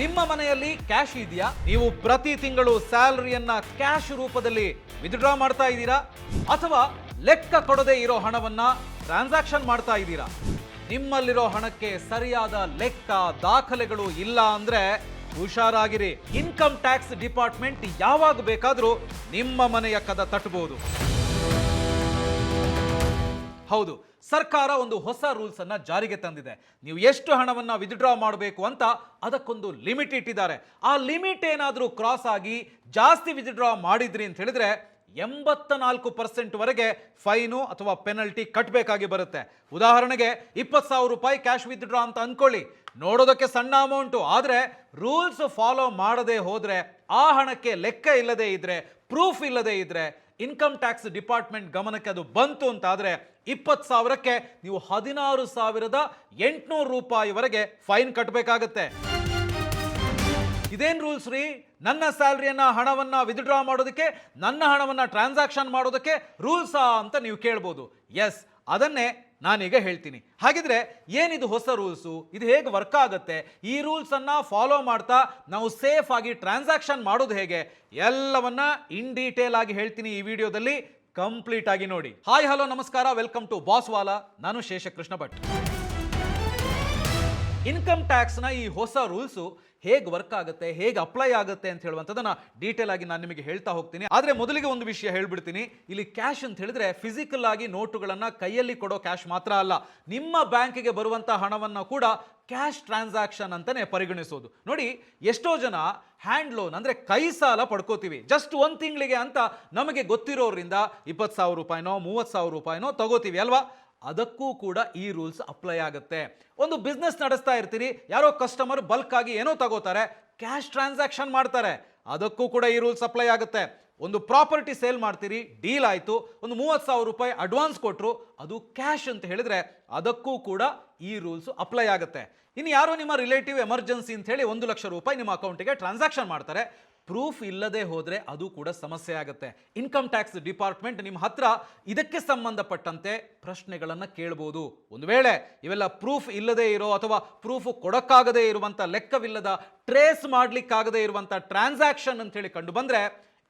ನಿಮ್ಮ ಮನೆಯಲ್ಲಿ ಕ್ಯಾಶ್ ಇದೆಯಾ? ನೀವು ಪ್ರತಿ ತಿಂಗಳು ಸ್ಯಾಲರಿಯನ್ನ ಕ್ಯಾಶ್ ರೂಪದಲ್ಲಿ ವಿತ್ಡ್ರಾ ಮಾಡ್ತಾ ಇದ್ದೀರಾ ಅಥವಾ ಲೆಕ್ಕ ಕೊಡದೆ ಇರೋ ಹಣವನ್ನ ಟ್ರಾನ್ಸಾಕ್ಷನ್ ಮಾಡ್ತಾ ಇದ್ದೀರಾ? ನಿಮ್ಮಲ್ಲಿರೋ ಹಣಕ್ಕೆ ಸರಿಯಾದ ಲೆಕ್ಕ ದಾಖಲೆಗಳು ಇಲ್ಲ ಅಂದ್ರೆ ಹುಷಾರಾಗಿರಿ. ಇನ್ಕಮ್ ಟ್ಯಾಕ್ಸ್ ಡಿಪಾರ್ಟ್ಮೆಂಟ್ ಯಾವಾಗ ಬೇಕಾದರೂ ನಿಮ್ಮ ಮನೆಯ ಕದ ತಟ್ಟಬಹುದು. ಹೌದು, ಸರ್ಕಾರ ಒಂದು ಹೊಸ ರೂಲ್ಸ್ ಅನ್ನ ಜಾರಿಗೆ ತಂದಿದೆ. ನೀವು ಎಷ್ಟು ಹಣವನ್ನ ವಿತ್ಡ್ರಾ ಮಾಡಬೇಕು ಅಂತ ಅದಕ್ಕೊಂದು ಲಿಮಿಟ್ ಇಟ್ಟಿದ್ದಾರೆ. ಆ ಲಿಮಿಟ್ ಏನಾದರೂ ಕ್ರಾಸ್ ಆಗಿ ಜಾಸ್ತಿ ವಿತ್ಡ್ರಾ ಮಾಡಿದ್ರಿ ಅಂತ ಹೇಳಿದ್ರೆ 84% ವರೆಗೆ ಫೈನು ಅಥವಾ ಪೆನಲ್ಟಿ ಕಟ್ಟಬೇಕಾಗಿ ಬರುತ್ತೆ. ಉದಾಹರಣೆಗೆ 20,000 ರೂಪಾಯಿ ಕ್ಯಾಶ್ ವಿತ್ಡ್ರಾ ಅಂತ ಅನ್ಕೊಳ್ಳಿ. ನೋಡೋದಕ್ಕೆ ಸಣ್ಣ ಅಮೌಂಟು, ಆದರೆ ರೂಲ್ಸ್ ಫಾಲೋ ಮಾಡದೆ ಹೋದ್ರೆ, ಆ ಹಣಕ್ಕೆ ಲೆಕ್ಕ ಇಲ್ಲದೆ ಇದ್ರೆ, ಪ್ರೂಫ್ ಇಲ್ಲದೆ ಇದ್ರೆ, ಇನ್ಕಮ್ ಟ್ಯಾಕ್ಸ್ ಡಿಪಾರ್ಟ್ಮೆಂಟ್ ಗಮನಕ್ಕೆ ಅದು ಬಂತು ಅಂತಾದ್ರೆ 20,000ಕ್ಕೆ ನೀವು 16,800 ರೂಪಾಯಿವರೆಗೆ ಫೈನ್ ಕಟ್ಟಬೇಕಾಗತ್ತೆ. ಇದೇನ್ ರೂಲ್ಸ್ ರೀ? ನನ್ನ ಸ್ಯಾಲರಿಯನ್ನ ಹಣವನ್ನ ವಿತ್ಡ್ರಾ ಮಾಡೋದಕ್ಕೆ, ನನ್ನ ಹಣವನ್ನ ಟ್ರಾನ್ಸಾಕ್ಷನ್ ಮಾಡೋದಕ್ಕೆ ರೂಲ್ಸಾ ಅಂತ ನೀವು ಕೇಳ್ಬೋದು. ಎಸ್, ಅದನ್ನೇ ನಾನೀಗ ಹೇಳ್ತೀನಿ. ಹಾಗಿದ್ರೆ ಏನಿದು ಹೊಸ ರೂಲ್ಸು? ಇದು ಹೇಗೆ ವರ್ಕ್ ಆಗುತ್ತೆ? ಈ ರೂಲ್ಸ್ ಅನ್ನ ಫಾಲೋ ಮಾಡ್ತಾ ನಾವು ಸೇಫ್ ಆಗಿ ಟ್ರಾನ್ಸಾಕ್ಷನ್ ಮಾಡೋದು ಹೇಗೆ? ಎಲ್ಲವನ್ನ ಇನ್ ಡೀಟೇಲ್ ಆಗಿ ಹೇಳ್ತೀನಿ ಈ ವಿಡಿಯೋದಲ್ಲಿ. ಕಂಪ್ಲೀಟ್ ಆಗಿ ನೋಡಿ. ಹಾಯ್, ಹಲೋ, ನಮಸ್ಕಾರ, ವೆಲ್ಕಮ್ ಟು ಬಾಸ್ ವಾಲಾ. ನಾನು ಶೇಷಕೃಷ್ಣ ಭಟ್. ಇನ್ಕಮ್ ಟ್ಯಾಕ್ಸ್ನ ಈ ಹೊಸ ರೂಲ್ಸು ಹೇಗೆ ವರ್ಕ್ ಆಗುತ್ತೆ, ಹೇಗೆ ಅಪ್ಲೈ ಆಗುತ್ತೆ ಅಂತ ಹೇಳುವಂಥದ್ದನ್ನ ಡೀಟೇಲ್ ಆಗಿ ನಾನು ನಿಮಗೆ ಹೇಳ್ತಾ ಹೋಗ್ತೀನಿ. ಆದರೆ ಮೊದಲಿಗೆ ಒಂದು ವಿಷಯ ಹೇಳ್ಬಿಡ್ತೀನಿ. ಇಲ್ಲಿ ಕ್ಯಾಶ್ ಅಂತ ಹೇಳಿದ್ರೆ ಫಿಸಿಕಲ್ ಆಗಿ ನೋಟುಗಳನ್ನ ಕೈಯಲ್ಲಿ ಕೊಡೋ ಕ್ಯಾಶ್ ಮಾತ್ರ ಅಲ್ಲ, ನಿಮ್ಮ ಬ್ಯಾಂಕಿಗೆ ಬರುವಂಥ ಹಣವನ್ನು ಕೂಡ ಕ್ಯಾಶ್ ಟ್ರಾನ್ಸಾಕ್ಷನ್ ಅಂತಾನೆ ಪರಿಗಣಿಸೋದು. ನೋಡಿ, ಎಷ್ಟೋ ಜನ ಹ್ಯಾಂಡ್ ಲೋನ್ ಅಂದ್ರೆ ಕೈ ಸಾಲ ಪಡ್ಕೋತೀವಿ. ಜಸ್ಟ್ ಒಂದು ತಿಂಗಳಿಗೆ ಅಂತ ನಮಗೆ ಗೊತ್ತಿರೋದ್ರಿಂದ 20,000 ರೂಪಾಯಿನೋ 30,000 ರೂಪಾಯಿನೋ ತಗೋತೀವಿ ಅಲ್ವಾ? ಅದಕ್ಕೂ ಕೂಡ ಈ ರೂಲ್ಸ್ ಅಪ್ಲೈ ಆಗುತ್ತೆ. ಒಂದು ಬಿಸ್ನೆಸ್ ನಡೆಸ್ತಾ ಇರ್ತೀರಿ, ಯಾರೋ ಕಸ್ಟಮರ್ ಬಲ್ಕ್ ಆಗಿ ಏನೋ ತಗೋತಾರೆ, ಕ್ಯಾಶ್ ಟ್ರಾನ್ಸಾಕ್ಷನ್ ಮಾಡ್ತಾರೆ, ಅದಕ್ಕೂ ಕೂಡ ಈ ರೂಲ್ಸ್ ಅಪ್ಲೈ ಆಗುತ್ತೆ. ಒಂದು ಪ್ರಾಪರ್ಟಿ ಸೇಲ್ ಮಾಡ್ತೀರಿ, ಡೀಲ್ ಆಯಿತು, ಒಂದು 30,000 ರೂಪಾಯಿ ಅಡ್ವಾನ್ಸ್ ಕೊಟ್ಟರು, ಅದು ಕ್ಯಾಶ್ ಅಂತ ಹೇಳಿದ್ರೆ ಅದಕ್ಕೂ ಕೂಡ ಈ ರೂಲ್ಸ್ ಅಪ್ಲೈ ಆಗುತ್ತೆ. ಇನ್ನು ಯಾರೋ ನಿಮ್ಮ ರಿಲೇಟಿವ್ ಎಮರ್ಜೆನ್ಸಿ ಅಂತ ಹೇಳಿ 1 ಲಕ್ಷ ರೂಪಾಯಿ ನಿಮ್ಮ ಅಕೌಂಟಿಗೆ ಟ್ರಾನ್ಸಾಕ್ಷನ್ ಮಾಡ್ತಾರೆ, ಪ್ರೂಫ್ ಇಲ್ಲದೆ ಹೋದರೆ ಅದು ಕೂಡ ಸಮಸ್ಯೆ ಆಗುತ್ತೆ. ಇನ್ಕಮ್ ಟ್ಯಾಕ್ಸ್ ಡಿಪಾರ್ಟ್ಮೆಂಟ್ ನಿಮ್ಮ ಹತ್ರ ಇದಕ್ಕೆ ಸಂಬಂಧಪಟ್ಟಂತೆ ಪ್ರಶ್ನೆಗಳನ್ನು ಕೇಳಬಹುದು. ಒಂದು ವೇಳೆ ಇವೆಲ್ಲ ಪ್ರೂಫ್ ಇಲ್ಲದೆ ಇರೋ ಅಥವಾ ಪ್ರೂಫ್ ಕೊಡಕ್ಕಾಗದೇ ಇರುವಂಥ, ಲೆಕ್ಕವಿಲ್ಲದ, ಟ್ರೇಸ್ ಮಾಡಲಿಕ್ಕಾಗದೇ ಇರುವಂಥ ಟ್ರಾನ್ಸಾಕ್ಷನ್ ಅಂತ ಹೇಳಿ ಕಂಡು ಬಂದರೆ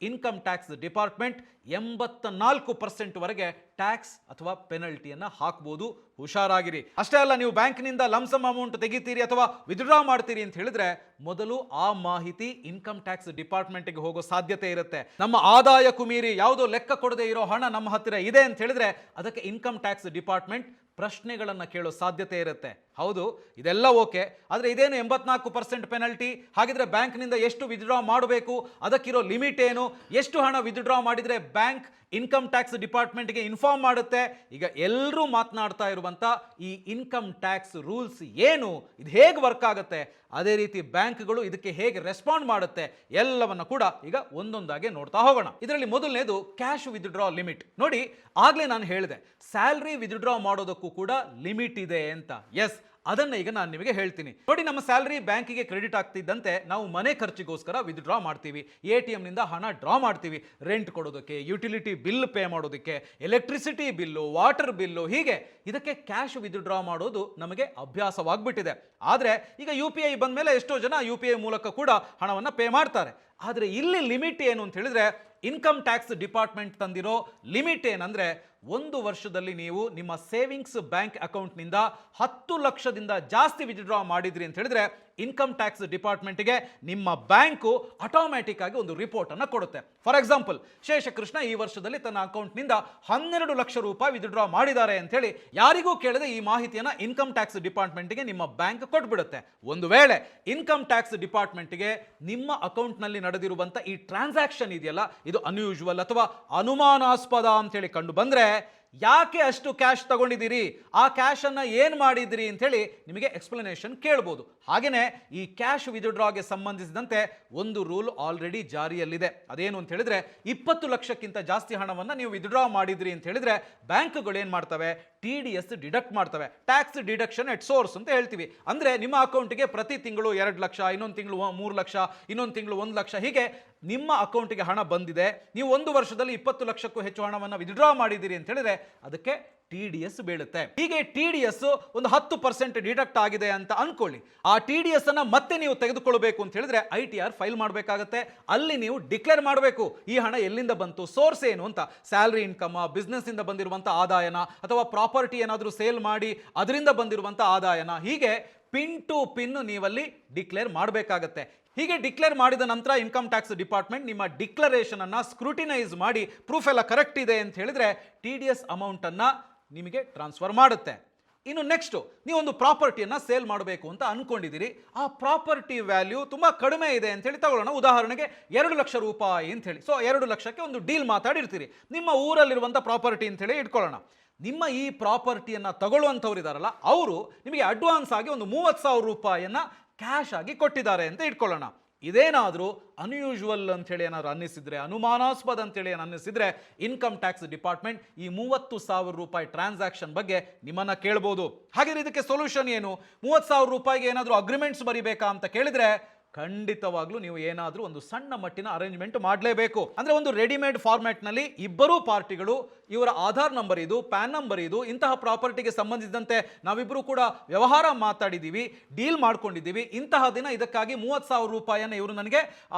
ಇನ್ಕಮ್ ಟ್ಯಾಕ್ಸ್ ಡಿಪಾರ್ಟ್ಮೆಂಟ್ 84% ವರೆಗೆ ಟ್ಯಾಕ್ಸ್ ಅಥವಾ ಪೆನಲ್ಟಿಯನ್ನು ಹಾಕಬಹುದು. ಹುಷಾರಾಗಿರಿ. ಅಷ್ಟೇ ಅಲ್ಲ, ನೀವು ಬ್ಯಾಂಕ್ನಿಂದ ಲಂಸಮ್ ಅಮೌಂಟ್ ತೆಗಿತೀರಿ ಅಥವಾ ವಿತ್ಡ್ರಾ ಮಾಡ್ತೀರಿ ಅಂತ ಹೇಳಿದ್ರೆ ಮೊದಲು ಆ ಮಾಹಿತಿ ಇನ್ಕಮ್ ಟ್ಯಾಕ್ಸ್ ಡಿಪಾರ್ಟ್ಮೆಂಟ್ಗೆ ಹೋಗೋ ಸಾಧ್ಯತೆ ಇರುತ್ತೆ. ನಮ್ಮ ಆದಾಯಕ್ಕೂ ಮೀರಿ ಯಾವುದೋ ಲೆಕ್ಕ ಕೊಡದೆ ಇರೋ ಹಣ ನಮ್ಮ ಹತ್ತಿರ ಇದೆ ಅಂತ ಹೇಳಿದ್ರೆ ಅದಕ್ಕೆ ಇನ್ಕಮ್ ಟ್ಯಾಕ್ಸ್ ಡಿಪಾರ್ಟ್ಮೆಂಟ್ ಪ್ರಶ್ನೆಗಳನ್ನು ಕೇಳೋ ಸಾಧ್ಯತೆ ಇರುತ್ತೆ. ಹೌದು, ಇದೆಲ್ಲ ಓಕೆ, ಆದರೆ ಇದೇನು 84% ಪೆನಲ್ಟಿ? ಹಾಗಿದ್ರೆ ಬ್ಯಾಂಕ್ನಿಂದ ಎಷ್ಟು ವಿತ್ಡ್ರಾ ಮಾಡಬೇಕು, ಅದಕ್ಕಿರೋ ಲಿಮಿಟ್ ಏನು, ಎಷ್ಟು ಹಣ ವಿತ್ಡ್ರಾ ಮಾಡಿದರೆ ಬ್ಯಾಂಕ್ ಇನ್ಕಮ್ ಟ್ಯಾಕ್ಸ್ ಡಿಪಾರ್ಟ್ಮೆಂಟ್ಗೆ ಇನ್ಫಾರ್ಮ್ ಮಾಡುತ್ತೆ? ಈಗ ಎಲ್ಲರೂ ಮಾತನಾಡ್ತಾ ಇರುವಂಥ ಈ ಇನ್ಕಮ್ ಟ್ಯಾಕ್ಸ್ ರೂಲ್ಸ್ ಏನು, ಇದು ಹೇಗೆ ವರ್ಕ್ ಆಗುತ್ತೆ, ಅದೇ ರೀತಿ ಬ್ಯಾಂಕ್ಗಳು ಇದಕ್ಕೆ ಹೇಗೆ ರೆಸ್ಪಾಂಡ್ ಮಾಡುತ್ತೆ, ಎಲ್ಲವನ್ನ ಕೂಡ ಈಗ ಒಂದೊಂದಾಗಿ ನೋಡ್ತಾ ಹೋಗೋಣ. ಇದರಲ್ಲಿ ಮೊದಲನೇದು ಕ್ಯಾಶ್ ವಿತ್ಡ್ರಾ ಲಿಮಿಟ್. ನೋಡಿ, ಆಗ್ಲೇ ನಾನು ಹೇಳಿದೆ ಸ್ಯಾಲ್ರಿ ವಿತ್ಡ್ರಾ ಮಾಡೋದಕ್ಕೂ ಕೂಡ ಲಿಮಿಟ್ ಇದೆ ಅಂತ. ಎಸ್, ಅದನ್ನ ಈಗ ನಾನು ನಿಮಗೆ ಹೇಳ್ತೀನಿ. ನೋಡಿ, ನಮ್ಮ ಸ್ಯಾಲರಿ ಬ್ಯಾಂಕಿಗೆ ಕ್ರೆಡಿಟ್ ಆಗ್ತಿದ್ದಂತೆ ನಾವು ಮನೆ ಖರ್ಚಿಗೋಸ್ಕರ ವಿತ್ಡ್ರಾ ಮಾಡ್ತೀವಿ, ATM ನಿಂದ ಹಣ ಡ್ರಾ ಮಾಡ್ತೀವಿ, ರೆಂಟ್ ಕೊಡೋದಕ್ಕೆ, ಯುಟಿಲಿಟಿ ಬಿಲ್ ಪೇ ಮಾಡೋದಕ್ಕೆ, ಎಲೆಕ್ಟ್ರಿಸಿಟಿ ಬಿಲ್ಲು, ವಾಟರ್ ಬಿಲ್ಲು, ಹೀಗೆ ಇದಕ್ಕೆ ಕ್ಯಾಶ್ ವಿತ್ಡ್ರಾ ಮಾಡೋದು ನಮಗೆ ಅಭ್ಯಾಸವಾಗ್ಬಿಟ್ಟಿದೆ. ಆದರೆ ಈಗ UPI ಬಂದ ಮೇಲೆ ಎಷ್ಟೋ ಜನ UPI ಮೂಲಕ ಕೂಡ ಹಣವನ್ನು ಪೇ ಮಾಡ್ತಾರೆ. ಆದರೆ ಇಲ್ಲಿ ಲಿಮಿಟ್ ಏನು ಅಂತ ಹೇಳಿದ್ರೆ ಇನ್ಕಮ್ ಟ್ಯಾಕ್ಸ್ ಡಿಪಾರ್ಟ್ಮೆಂಟ್ ತಂದಿರೋ ಲಿಮಿಟ್ ಏನಂದ್ರೆ 1 ವರ್ಷದಲ್ಲಿ ನೀವು ನಿಮ್ಮ ಸೇವಿಂಗ್ಸ್ ಬ್ಯಾಂಕ್ ಅಕೌಂಟ್ನಿಂದ 10 ಲಕ್ಷದಿಂದ ಜಾಸ್ತಿ ವಿತ್ಡ್ರಾ ಮಾಡಿದ್ರಿ ಅಂತ ಹೇಳಿದ್ರೆ ಇನ್ಕಮ್ ಟ್ಯಾಕ್ಸ್ ಡಿಪಾರ್ಟ್ಮೆಂಟ್ಗೆ ನಿಮ್ಮ ಬ್ಯಾಂಕು ಆಟೋಮ್ಯಾಟಿಕ್ ಆಗಿ ಒಂದು ರಿಪೋರ್ಟ್ ಅನ್ನು ಕೊಡುತ್ತೆ. ಫಾರ್ ಎಕ್ಸಾಂಪಲ್, ಶೇಷಕೃಷ್ಣ ಈ ವರ್ಷದಲ್ಲಿ ತನ್ನ ಅಕೌಂಟ್ನಿಂದ 12 ಲಕ್ಷ ರೂಪಾಯಿ ವಿತ್ಡ್ರಾ ಮಾಡಿದ್ದಾರೆ ಅಂತ ಹೇಳಿ ಯಾರಿಗೂ ಕೇಳದೆ ಈ ಮಾಹಿತಿಯನ್ನು ಇನ್ಕಮ್ ಟ್ಯಾಕ್ಸ್ ಡಿಪಾರ್ಟ್ಮೆಂಟ್ಗೆ ನಿಮ್ಮ ಬ್ಯಾಂಕ್ ಕೊಟ್ಬಿಡುತ್ತೆ. ಒಂದು ವೇಳೆ ಇನ್ಕಮ್ ಟ್ಯಾಕ್ಸ್ ಡಿಪಾರ್ಟ್ಮೆಂಟ್ಗೆ ನಿಮ್ಮ ಅಕೌಂಟ್ನಲ್ಲಿ ನಡೆದಿರುವಂಥ ಈ ಟ್ರಾನ್ಸಾಕ್ಷನ್ ಇದೆಯಲ್ಲ, ಇದು ಅನ್ಯೂಶುವಲ್ ಅಥವಾ ಅನುಮಾನಾಸ್ಪದ ಅಂತ ಹೇಳಿ ಕಂಡು ಬಂದ್ರೆ ಯಾಕೆ ಅಷ್ಟು ಕ್ಯಾಶ್ ತಗೊಂಡಿದ್ದೀರಿ, ಆ ಕ್ಯಾಶ್ ಅನ್ನ ಏನು ಮಾಡಿದಿರಿ ಅಂತ ಹೇಳಿ ನಿಮಗೆ ಎಕ್ಸ್ಪ್ಲನೇಷನ್ ಕೇಳಬಹುದು. ಹಾಗೇನೆ ಈ ಕ್ಯಾಶ್ ವಿತ್ಡ್ರಾಗೆ ಸಂಬಂಧಿಸಿದಂತೆ ಒಂದು ರೂಲ್ ಆಲ್ರೆಡಿ ಜಾರಿಯಲ್ಲಿದೆ. ಅದೇನು ಅಂತ ಹೇಳಿದ್ರೆ 20 ಲಕ್ಷಕ್ಕಿಂತ ಜಾಸ್ತಿ ಹಣವನ್ನು ನೀವು ವಿತ್ಡ್ರಾ ಮಾಡಿದ್ರಿ ಅಂತ ಹೇಳಿದ್ರೆ ಬ್ಯಾಂಕ್ಗಳು ಏನು ಮಾಡ್ತವೆ, TDS ಡಿಡಕ್ಟ್ ಮಾಡ್ತವೆ, ಟ್ಯಾಕ್ಸ್ ಡಿಡಕ್ಷನ್ ಎಟ್ ಸೋರ್ಸ್ ಅಂತ ಹೇಳ್ತೀವಿ. ಅಂದ್ರೆ ನಿಮ್ಮ ಅಕೌಂಟ್ಗೆ ಪ್ರತಿ ತಿಂಗಳು 2 ಲಕ್ಷ, ಇನ್ನೊಂದು ತಿಂಗಳು 3 ಲಕ್ಷ, ಇನ್ನೊಂದು ತಿಂಗಳು 1 ಲಕ್ಷ, ಹೀಗೆ ನಿಮ್ಮ ಅಕೌಂಟ್ಗೆ ಹಣ ಬಂದಿದೆ, ನೀವು 1 ವರ್ಷದಲ್ಲಿ 20 ಲಕ್ಷಕ್ಕೂ ಹೆಚ್ಚು ಹಣವನ್ನು ವಿತ್ಡ್ರಾ ಮಾಡಿದ್ದೀರಿ ಅಂತ ಹೇಳಿದ್ರೆ ಅದಕ್ಕೆ TDS ಬೀಳುತ್ತೆ. ಹೀಗೆ TDS ಒಂದು 10% ಡಿಡಕ್ಟ್ ಆಗಿದೆ ಅಂತ ಅನ್ಕೊಳ್ಳಿ. ಆ TDS ಅನ್ನ ಮತ್ತೆ ನೀವು ತೆಗೆದುಕೊಳ್ಳಬೇಕು ಅಂತ ಹೇಳಿದ್ರೆ ITR ಫೈಲ್ ಮಾಡಬೇಕಾಗತ್ತೆ. ಅಲ್ಲಿ ನೀವು ಡಿಕ್ಲೇರ್ ಮಾಡಬೇಕು ಈ ಹಣ ಎಲ್ಲಿಂದ ಬಂತು, ಸೋರ್ಸ್ ಏನು ಅಂತ. ಸ್ಯಾಲರಿ ಇನ್ಕಮ್, ಬಿಸ್ನೆಸ್ ಇಂದ ಬಂದಿರುವಂತ ಆದಾಯನ, ಅಥವಾ ಪ್ರಾಪರ್ಟಿ ಏನಾದರೂ ಸೇಲ್ ಮಾಡಿ ಅದರಿಂದ ಬಂದಿರುವಂತ ಆದಾಯನ, ಹೀಗೆ ಪಿನ್ ಟು ಪಿನ್ ನೀವಲ್ಲಿ ಡಿಕ್ಲೇರ್ ಮಾಡಬೇಕಾಗತ್ತೆ. ಹೀಗೆ ಡಿಕ್ಲೇರ್ ಮಾಡಿದ ನಂತರ ಇನ್ಕಮ್ ಟ್ಯಾಕ್ಸ್ ಡಿಪಾರ್ಟ್ಮೆಂಟ್ ನಿಮ್ಮ ಡಿಕ್ಲರೇಷನ್ ಅನ್ನ ಸ್ಕ್ರೂಟಿನೈಸ್ ಮಾಡಿ ಪ್ರೂಫ್ ಎಲ್ಲ ಕರೆಕ್ಟ್ ಇದೆ ಅಂತ ಹೇಳಿದ್ರೆ TDS ಅಮೌಂಟ್ ಅನ್ನ ನಿಮಗೆ ಟ್ರಾನ್ಸ್ಫರ್ ಮಾಡುತ್ತೆ. ಇನ್ನು ನೆಕ್ಸ್ಟ್, ನೀವೊಂದು ಪ್ರಾಪರ್ಟಿಯನ್ನು ಸೇಲ್ ಮಾಡಬೇಕು ಅಂತ ಅನ್ಕೊಂಡಿದ್ದೀರಿ. ಆ ಪ್ರಾಪರ್ಟಿ ವ್ಯಾಲ್ಯೂ ತುಂಬ ಕಡಿಮೆ ಇದೆ ಅಂತ ಹೇಳಿ ತಗೊಳ್ಳೋಣ. ಉದಾಹರಣೆಗೆ 2 ಲಕ್ಷ ರೂಪಾಯಿ ಅಂತ ಹೇಳಿ. ಸೊ 2 ಲಕ್ಷಕ್ಕೆ ಒಂದು ಡೀಲ್ ಮಾತಾಡಿರ್ತೀರಿ. ನಿಮ್ಮ ಊರಲ್ಲಿರುವಂಥ ಪ್ರಾಪರ್ಟಿ ಅಂತ ಹೇಳಿ ಇಟ್ಕೊಳ್ಳೋಣ. ನಿಮ್ಮ ಈ ಪ್ರಾಪರ್ಟಿಯನ್ನು ತಗೊಳ್ಳುವಂಥವ್ರು ಇದಾರಲ್ಲ, ಅವರು ನಿಮಗೆ ಅಡ್ವಾನ್ಸ್ ಆಗಿ ಒಂದು 30,000 ರೂಪಾಯಿಯನ್ನು ಕ್ಯಾಶ್ ಆಗಿ ಕೊಟ್ಟಿದ್ದಾರೆ ಅಂತ ಇಟ್ಕೊಳ್ಳೋಣ. ಇದೇನಾದರೂ ಅನ್ಯೂಶುವಲ್ ಅಂತೇಳಿ ಏನಾದ್ರು ಅನ್ನಿಸಿದ್ರೆ, ಅನುಮಾನಾಸ್ಪದ ಅಂತೇಳಿ ಏನು ಅನ್ನಿಸಿದ್ರೆ, ಇನ್ಕಮ್ ಟ್ಯಾಕ್ಸ್ ಡಿಪಾರ್ಟ್ಮೆಂಟ್ ಈ 30,000 ರೂಪಾಯಿ ಟ್ರಾನ್ಸಾಕ್ಷನ್ ಬಗ್ಗೆ ನಿಮ್ಮನ್ನ ಕೇಳ್ಬೋದು. ಹಾಗೆ ಇದಕ್ಕೆ ಸೊಲ್ಯೂಷನ್ ಏನು? 30,000 ರೂಪಾಯಿಗೆ ಏನಾದರೂ ಅಗ್ರಿಮೆಂಟ್ಸ್ ಬರಿಬೇಕಾ ಅಂತ ಕೇಳಿದ್ರೆ ಖಂಡಿತವಾಗ್ಲೂ ನೀವು ಏನಾದರೂ ಒಂದು ಸಣ್ಣ ಮಟ್ಟಿನ ಅರೇಂಜ್ಮೆಂಟ್ ಮಾಡಲೇಬೇಕು. ಅಂದ್ರೆ ಒಂದು ರೆಡಿಮೇಡ್ ಫಾರ್ಮ್ಯಾಟ್ ನಲ್ಲಿ ಇಬ್ಬರೂ ಪಾರ್ಟಿಗಳು ಇವರ ಆಧಾರ್ ನಂಬರ್ ಇದು, ಪ್ಯಾನ್ ನಂಬರ್ ಇದು, ಇಂತಹ ಪ್ರಾಪರ್ಟಿಗೆ ಸಂಬಂಧಿಸಿದಂತೆ ನಾವಿಬ್ಬರು ಕೂಡ ವ್ಯವಹಾರ ಮಾತಾಡಿದ್ದೀವಿ, ಡೀಲ್ ಮಾಡ್ಕೊಂಡಿದ್ದೀವಿ, ಇಂತಹ ದಿನ ಇದಕ್ಕಾಗಿ 30,000 ರೂಪಾಯಿಯನ್ನು ಇವರು ನನಗೆ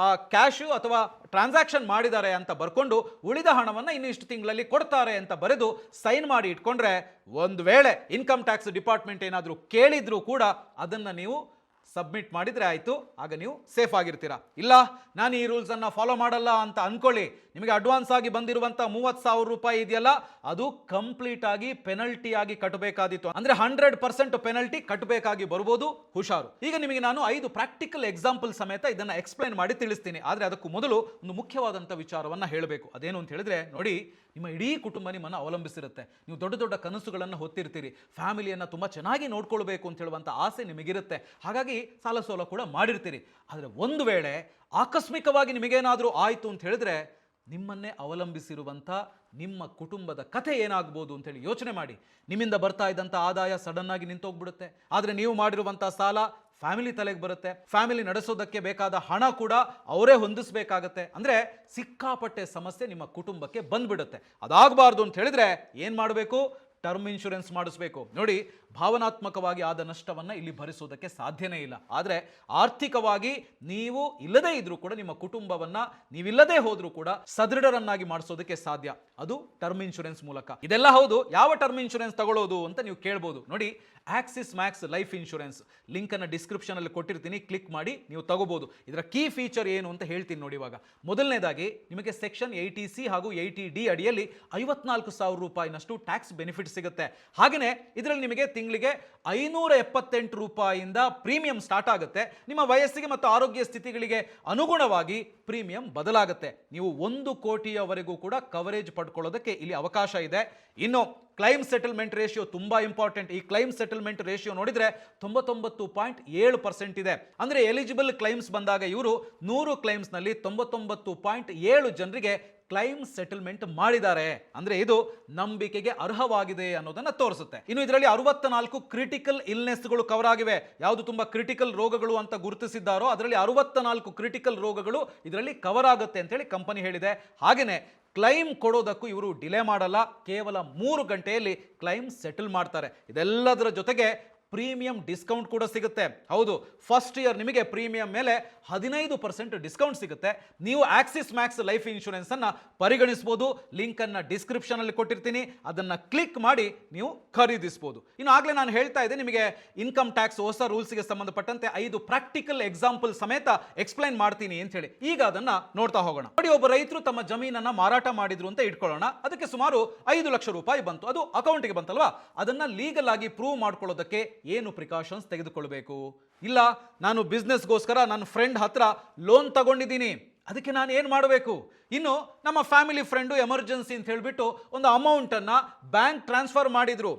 ಕ್ಯಾಶು ಅಥವಾ ಟ್ರಾನ್ಸಾಕ್ಷನ್ ಮಾಡಿದ್ದಾರೆ ಅಂತ ಬರ್ಕೊಂಡು ಉಳಿದ ಹಣವನ್ನು ಇನ್ನಿಷ್ಟು ತಿಂಗಳಲ್ಲಿ ಕೊಡ್ತಾರೆ ಅಂತ ಬರೆದು ಸೈನ್ ಮಾಡಿ ಇಟ್ಕೊಂಡ್ರೆ, ಒಂದು ವೇಳೆ ಇನ್ಕಮ್ ಟ್ಯಾಕ್ಸ್ ಡಿಪಾರ್ಟ್ಮೆಂಟ್ ಏನಾದರೂ ಕೇಳಿದ್ರು ಕೂಡ ಅದನ್ನು ನೀವು ಸಬ್ಮಿಟ್ ಮಾಡಿದರೆ ಆಯಿತು, ಆಗ ನೀವು ಸೇಫ್ ಆಗಿರ್ತೀರಾ. ಇಲ್ಲ, ನಾನು ಈ ರೂಲ್ಸನ್ನು ಫಾಲೋ ಮಾಡಲ್ಲ ಅಂತ ಅನ್ಕೊಳ್ಳಿ, ನಿಮಗೆ ಅಡ್ವಾನ್ಸ್ ಆಗಿ ಬಂದಿರುವಂಥ 30,000 ರೂಪಾಯಿ ಇದೆಯಲ್ಲ, ಅದು ಕಂಪ್ಲೀಟ್ ಆಗಿ ಪೆನಲ್ಟಿ ಆಗಿ ಕಟ್ಟಬೇಕಾದಿತ್ತು. ಅಂದರೆ 100% ಪೆನಲ್ಟಿ ಕಟ್ಟಬೇಕಾಗಿ ಬರ್ಬೋದು, ಹುಷಾರು. ಈಗ ನಿಮಗೆ ನಾನು 5 ಪ್ರಾಕ್ಟಿಕಲ್ ಎಕ್ಸಾಂಪಲ್ ಸಮೇತ ಇದನ್ನು ಎಕ್ಸ್ಪ್ಲೈನ್ ಮಾಡಿ ತಿಳಿಸ್ತೀನಿ. ಆದರೆ ಅದಕ್ಕೂ ಮೊದಲು ಒಂದು ಮುಖ್ಯವಾದಂಥ ವಿಚಾರವನ್ನು ಹೇಳಬೇಕು. ಅದೇನು ಅಂತ ಹೇಳಿದ್ರೆ, ನೋಡಿ, ನಿಮ್ಮ ಇಡೀ ಕುಟುಂಬ ನಿಮ್ಮನ್ನು ಅವಲಂಬಿಸಿರುತ್ತೆ. ನೀವು ದೊಡ್ಡ ದೊಡ್ಡ ಕನಸುಗಳನ್ನು ಹೊತ್ತಿರ್ತೀರಿ, ಫ್ಯಾಮಿಲಿಯನ್ನು ತುಂಬ ಚೆನ್ನಾಗಿ ನೋಡ್ಕೊಳ್ಬೇಕು ಅಂತ ಹೇಳುವಂಥ ಆಸೆ ನಿಮಗಿರುತ್ತೆ. ಹಾಗಾಗಿ ಸಾಲ ಸೋಲ ಕೂಡ ಮಾಡಿರ್ತೀರಿ. ಆದರೆ ಒಂದು ವೇಳೆ ಆಕಸ್ಮಿಕವಾಗಿ ನಿಮಗೇನಾದರೂ ಆಯಿತು ಅಂತ ಹೇಳಿದ್ರೆ, ನಿಮ್ಮನ್ನೇ ಅವಲಂಬಿಸಿರುವಂಥ ನಿಮ್ಮ ಕುಟುಂಬದ ಕಥೆ ಏನಾಗ್ಬೋದು ಅಂತೇಳಿ ಯೋಚನೆ ಮಾಡಿ. ನಿಮ್ಮಿಂದ ಬರ್ತಾ ಇದ್ದಂಥ ಆದಾಯ ಸಡನ್ ಆಗಿ ನಿಂತೋಗ್ಬಿಡುತ್ತೆ. ಆದರೆ ನೀವು ಮಾಡಿರುವಂಥ ಸಾಲ ಫ್ಯಾಮಿಲಿ ತಲೆಗೆ ಬರುತ್ತೆ. ಫ್ಯಾಮಿಲಿ ನಡೆಸೋದಕ್ಕೆ ಬೇಕಾದ ಹಣ ಕೂಡ ಅವರೇ ಹೊಂದಿಸಬೇಕಾಗತ್ತೆ. ಅಂದರೆ ಸಿಕ್ಕಾಪಟ್ಟೆ ಸಮಸ್ಯೆ ನಿಮ್ಮ ಕುಟುಂಬಕ್ಕೆ ಬಂದ್ಬಿಡುತ್ತೆ. ಅದಾಗಬಾರ್ದು ಅಂತ ಹೇಳಿದ್ರೆ ಏನು ಮಾಡಬೇಕು? ಟರ್ಮ್ ಇನ್ಶೂರೆನ್ಸ್ ಮಾಡಿಸ್ಬೇಕು. ನೋಡಿ, ಭಾವನಾತ್ಮಕವಾಗಿ ಆದ ನಷ್ಟವನ್ನು ಇಲ್ಲಿ ಭರಿಸೋದಕ್ಕೆ ಸಾಧ್ಯನೇ ಇಲ್ಲ. ಆದರೆ ಆರ್ಥಿಕವಾಗಿ ನೀವು ಇಲ್ಲದೇ ಇದ್ರೂ ಕೂಡ ನಿಮ್ಮ ಕುಟುಂಬವನ್ನ ನೀವಿಲ್ಲದೆ ಹೋದ್ರೂ ಕೂಡ ಸದೃಢರನ್ನಾಗಿ ಮಾಡಿಸೋದಕ್ಕೆ ಸಾಧ್ಯ. ಅದು ಟರ್ಮ್ ಇನ್ಶೂರೆನ್ಸ್ ಮೂಲಕ. ಇದೆಲ್ಲ ಹೌದು. ಯಾವ ಟರ್ಮ್ ಇನ್ಶೂರೆನ್ಸ್ ತಗೊಳ್ಳೋದು ಅಂತ ನೀವು ಕೇಳ್ಬೋದು. ನೋಡಿ, Axis Max life insurance link ಅನ್ನು ಡಿಸ್ಕ್ರಿಪ್ಷನ್ ಅಲ್ಲಿ ಕೊಟ್ಟಿರ್ತೀನಿ, ಕ್ಲಿಕ್ ಮಾಡಿ ನೀವು ತಗೋಬಹುದು. ಇದರ ಕೀ ಫೀಚರ್ ಏನು ಅಂತ ಹೇಳ್ತೀನಿ ನೋಡಿ. ಇವಾಗ ಮೊದಲನೇದಾಗಿ ನಿಮಗೆ ಸೆಕ್ಷನ್ 80C ಹಾಗೂ 80D ಅಡಿಯಲ್ಲಿ 54,000 ರೂಪಾಯಿನಷ್ಟು ಟ್ಯಾಕ್ಸ್ ಬೆನಿಫಿಟ್ ಸಿಗುತ್ತೆ. ಹಾಗೆಯೇ ಇದರಲ್ಲಿ ನಿಮಗೆ ತಿಂಗಳಿಗೆ 578 ರೂಪಾಯಿಯಿಂದ ಪ್ರೀಮಿಯಂ ಸ್ಟಾರ್ಟ್ ಆಗುತ್ತೆ. ನಿಮ್ಮ ವಯಸ್ಸಿಗೆ ಮತ್ತು ಆರೋಗ್ಯ ಸ್ಥಿತಿಗಳಿಗೆ ಅನುಗುಣವಾಗಿ ಪ್ರೀಮಿಯಂ ಬದಲಾಗುತ್ತೆ. ನೀವು 1 ಕೋಟಿಯವರೆಗೂ ಕೂಡ ಕವರೇಜ್ ಪಡ್ಕೊಳ್ಳೋದಕ್ಕೆ ಇಲ್ಲಿ ಅವಕಾಶ ಇದೆ. ಇನ್ನು ಕ್ಲೈಮ್ ಸೆಟಲ್ಮೆಂಟ್ ರೇಷಿಯೋ ತುಂಬಾ ಇಂಪಾರ್ಟೆಂಟ್. ಈ ಕ್ಲೈಮ್ ಸೆಟಲ್ಮೆಂಟ್ ರೇಷಿಯೋ ನೋಡಿದ್ರೆ 99.7% ಇದೆ. ಅಂದ್ರೆ ಎಲಿಜಿಬಲ್ ಕ್ಲೈಮ್ಸ್ ಬಂದಾಗ ಇವರು 100 ಕ್ಲೈಮ್ಸ್ ನಲ್ಲಿ 99.7 ಜನರಿಗೆ ಕ್ಲೈಮ್ ಸೆಟಲ್ಮೆಂಟ್ ಮಾಡಿದ್ದಾರೆ. ಅಂದ್ರೆ ಇದು ನಂಬಿಕೆಗೆ ಅರ್ಹವಾಗಿದೆ ಅನ್ನೋದನ್ನ ತೋರಿಸುತ್ತೆ. ಇನ್ನು ಇದರಲ್ಲಿ 64 ಕ್ರಿಟಿಕಲ್ ಇಲ್ನೆಸ್ಗಳು ಕವರ್ ಆಗಿವೆ. ಯಾವುದು ತುಂಬಾ ಕ್ರಿಟಿಕಲ್ ರೋಗಗಳು ಅಂತ ಗುರುತಿಸಿದ್ದಾರೋ ಅದರಲ್ಲಿ 64 ಕ್ರಿಟಿಕಲ್ ರೋಗಗಳು ಇದರಲ್ಲಿ ಕವರ್ ಆಗುತ್ತೆ ಅಂತ ಹೇಳಿ ಕಂಪನಿ ಹೇಳಿದೆ. ಹಾಗೇನೆ ಕ್ಲೈಮ್ ಕೊಡೋದಕ್ಕೂ ಇವರು ಡಿಲೇ ಮಾಡಲ್ಲ. ಕೇವಲ 3 ಗಂಟೆಯಲ್ಲಿ ಕ್ಲೈಮ್ ಸೆಟಲ್ ಮಾಡ್ತಾರೆ. ಇದೆಲ್ಲದರ ಜೊತೆಗೆ ಪ್ರೀಮಿಯಂ ಡಿಸ್ಕೌಂಟ್ ಕೂಡ ಸಿಗುತ್ತೆ. ಹೌದು, ಫಸ್ಟ್ ಇಯರ್ ನಿಮಗೆ ಪ್ರೀಮಿಯಂ ಮೇಲೆ 15% ಡಿಸ್ಕೌಂಟ್ ಸಿಗುತ್ತೆ. ನೀವು ಆಕ್ಸಿಸ್ ಮ್ಯಾಕ್ಸ್ ಲೈಫ್ ಇನ್ಶೂರೆನ್ಸ್ ಅನ್ನ ಪರಿಗಣಿಸಬಹುದು. ಲಿಂಕ್ ಅನ್ನ ಡಿಸ್ಕ್ರಿಪ್ಷನ್ ಅಲ್ಲಿ ಕೊಟ್ಟಿರ್ತೀನಿ, ಅದನ್ನ ಕ್ಲಿಕ್ ಮಾಡಿ ನೀವು ಖರೀದಿಸಬಹುದು. ಇನ್ನು ಆಗ್ಲೇ ನಾನು ಹೇಳ್ತಾ ಇದ್ದೆ ನಿಮಗೆ ಇನ್ಕಮ್ ಟ್ಯಾಕ್ಸ್ ಹೊಸ ರೂಲ್ಸ್ಗೆ ಸಂಬಂಧಪಟ್ಟಂತೆ 5 ಪ್ರಾಕ್ಟಿಕಲ್ ಎಕ್ಸಾಂಪಲ್ ಸಮೇತ ಎಕ್ಸ್ಪ್ಲೈನ್ ಮಾಡ್ತೀನಿ ಅಂತ ಹೇಳಿ. ಈಗ ಅದನ್ನ ನೋಡ್ತಾ ಹೋಗೋಣ. ನೋಡಿ, ಒಬ್ಬ ರೈತರು ತಮ್ಮ ಜಮೀನನ್ನ ಮಾರಾಟ ಮಾಡಿದ್ರು ಅಂತ ಇಟ್ಕೊಳ್ಳೋಣ. ಅದಕ್ಕೆ ಸುಮಾರು 5 ಲಕ್ಷ ರೂಪಾಯಿ ಬಂತು. ಅದು ಅಕೌಂಟ್ಗೆ ಬಂತಲ್ವಾ? ಅದನ್ನ ಲೀಗಲ್ ಆಗಿ ಪ್ರೂವ್ ಮಾಡ್ಕೊಳ್ಳೋದಕ್ಕೆ ಏನು ಪ್ರಿಕಾಷನ್ಸ್ ತೆಗೆದುಕೊಳ್ಬೇಕು? ಇಲ್ಲ, ನಾನು ಬಿಸ್ನೆಸ್ಗೋಸ್ಕರ ನನ್ನ ಫ್ರೆಂಡ್ ಹತ್ರ ಲೋನ್ ತಗೊಂಡಿದ್ದೀನಿ, ಅದಕ್ಕೆ ನಾನು ಏನು ಮಾಡಬೇಕು? ಇನ್ನು ನಮ್ಮ ಫ್ಯಾಮಿಲಿ ಫ್ರೆಂಡು ಎಮರ್ಜೆನ್ಸಿ ಅಂತ ಹೇಳಿಬಿಟ್ಟು ಒಂದು ಅಮೌಂಟನ್ನು ಬ್ಯಾಂಕ್ ಟ್ರಾನ್ಸ್ಫರ್ ಮಾಡಿದ್ರು,